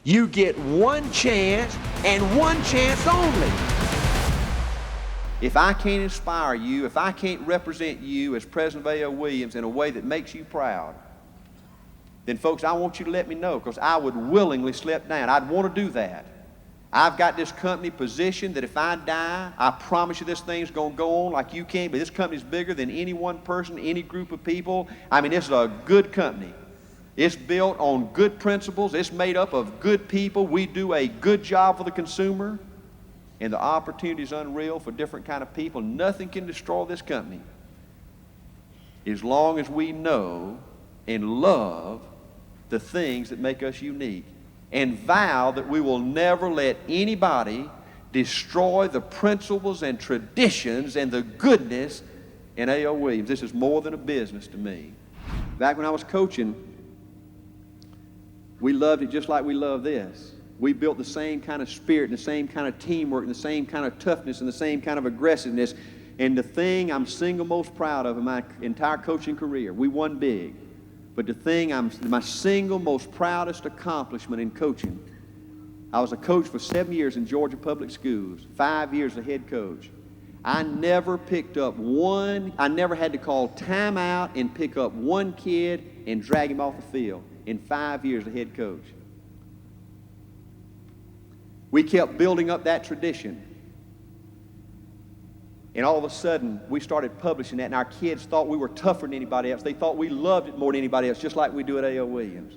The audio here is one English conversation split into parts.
You get one chance and one chance only. If I can't inspire you, if I can't represent you as president of A.L. Williams in a way that makes you proud, then folks, I want you to let me know, because I would willingly slip down. I'd want to do that. I've got this company positioned that if I die, I promise you this thing's going to go on like you can't, but this company's bigger than any one person, any group of people. I mean, this is a good company. It's built on good principles. It's made up of good people. We do a good job for the consumer, and the opportunity is unreal for different kind of people. Nothing can destroy this company as long as we know and love the things that make us unique, and vow that we will never let anybody destroy the principles and traditions and the goodness in A.L. Williams. This is more than a business to me. Back when I was coaching, we loved it just like we love this. We built the same kind of spirit and the same kind of teamwork and the same kind of toughness and the same kind of aggressiveness. And the thing I'm single most proud of in my entire coaching career, we won big. But the thing my single most proudest accomplishment in coaching, I was a coach for 7 years in Georgia public schools, 5 years a head coach. I never had to call timeout and pick up one kid and drag him off the field in 5 years as head coach. We kept building up that tradition. And all of a sudden, we started publishing that, and our kids thought we were tougher than anybody else. They thought we loved it more than anybody else, just like we do at A.L. Williams.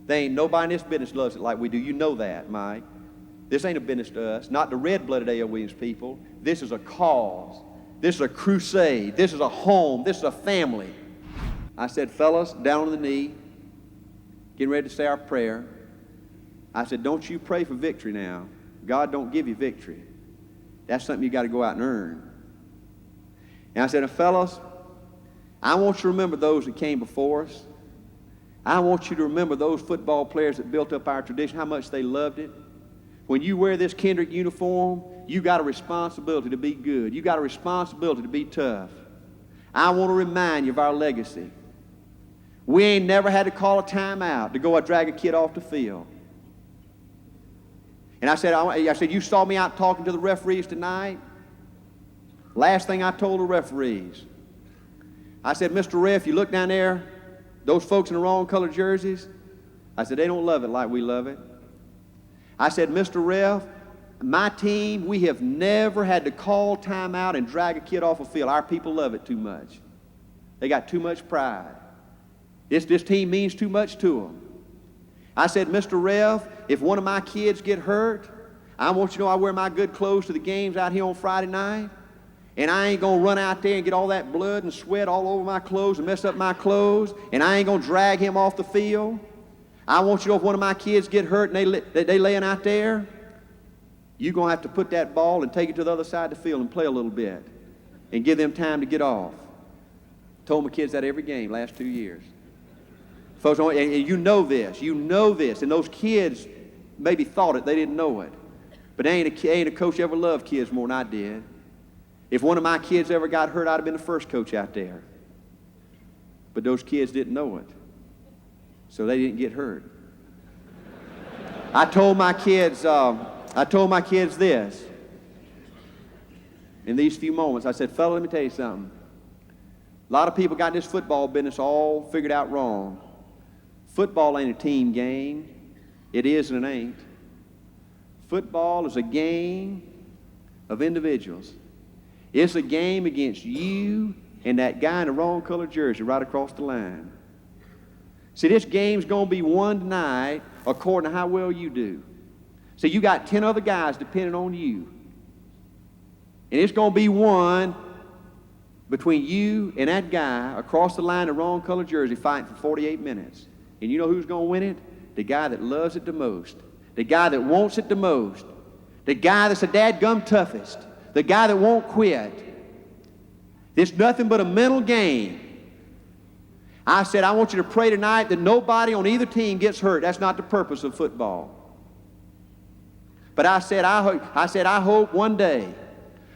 There ain't nobody in this business loves it like we do. You know that, Mike. This ain't a business to us, not the red-blooded A.L. Williams people. This is a cause. This is a crusade. This is a home. This is a family. I said, fellas, down on the knee, getting ready to say our prayer. I said, don't you pray for victory now. God don't give you victory. That's something you got to go out and earn. And I said, fellas, I want you to remember those that came before us. I want you to remember those football players that built up our tradition, how much they loved it. When you wear this Kendrick uniform, you got a responsibility to be good. You got a responsibility to be tough. I want to remind you of our legacy. We ain't never had to call a timeout to go and drag a kid off the field. And I said, you saw me out talking to the referees tonight? Last thing I told the referees, I said, Mr. Ref, you look down there, those folks in the wrong color jerseys, I said, they don't love it like we love it. I said, Mr. Ref, my team, we have never had to call timeout and drag a kid off a field. Our people love it too much. They got too much pride. This team means too much to them. I said, Mr. Ref, if one of my kids get hurt, I want you to know I wear my good clothes to the games out here on Friday night. And I ain't going to run out there and get all that blood and sweat all over my clothes and mess up my clothes. And I ain't going to drag him off the field. I want you to know if one of my kids get hurt and they laying out there, you're going to have to put that ball and take it to the other side of the field and play a little bit and give them time to get off. Told my kids that every game last 2 years. Folks, and you know this. And those kids maybe thought it, they didn't know it. But ain't a coach ever loved kids more than I did. If one of my kids ever got hurt, I'd have been the first coach out there. But those kids didn't know it, so they didn't get hurt. I told my kids this in these few moments. I said, fella, let me tell you something. A lot of people got this football business all figured out wrong. Football ain't a team game. It is and it ain't. Football is a game of individuals. It's a game against you and that guy in the wrong color jersey right across the line. See, this game's going to be won tonight according to how well you do. So you got 10 other guys depending on you. And it's going to be won between you and that guy across the line in the wrong color jersey fighting for 48 minutes. And you know who's going to win it? The guy that loves it the most. The guy that wants it the most. The guy that's the dadgum toughest. The guy that won't quit. It's nothing but a mental game. I said, I want you to pray tonight that nobody on either team gets hurt. That's not the purpose of football. But I said, I hope one day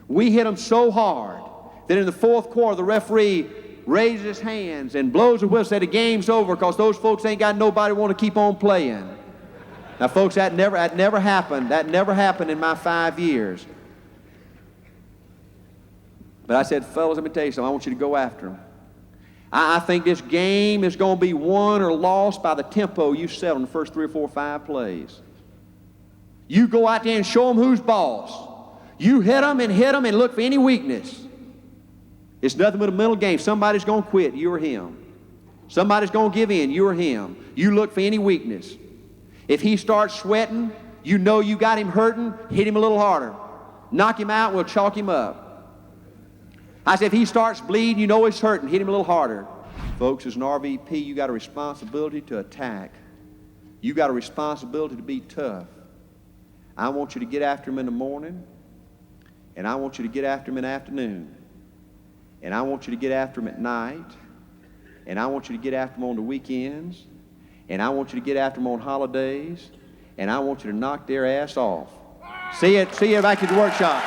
we hit them so hard that in the fourth quarter the referee raises his hands and blows a whistle that the game's over because those folks ain't got nobody want to keep on playing. Now, folks, that never happened. That never happened in my 5 years. But I said, fellas, let me tell you something. I want you to go after them. I think this game is going to be won or lost by the tempo you set on the first 3 or 4 or 5 plays. You go out there and show them who's boss. You hit them and look for any weakness. It's nothing but a mental game. Somebody's going to quit, you or him. Somebody's going to give in, you or him. You look for any weakness. If he starts sweating, you know you got him hurting, hit him a little harder. Knock him out, we'll chalk him up. I said, if he starts bleeding, you know he's hurting, hit him a little harder. Folks, as an RVP, you got a responsibility to attack. You got a responsibility to be tough. I want you to get after him in the morning, and I want you to get after him in the afternoon, and I want you to get after him at night, and I want you to get after him on the weekends, and I want you to get after them on holidays, and I want you to knock their ass off. See you back at the workshop.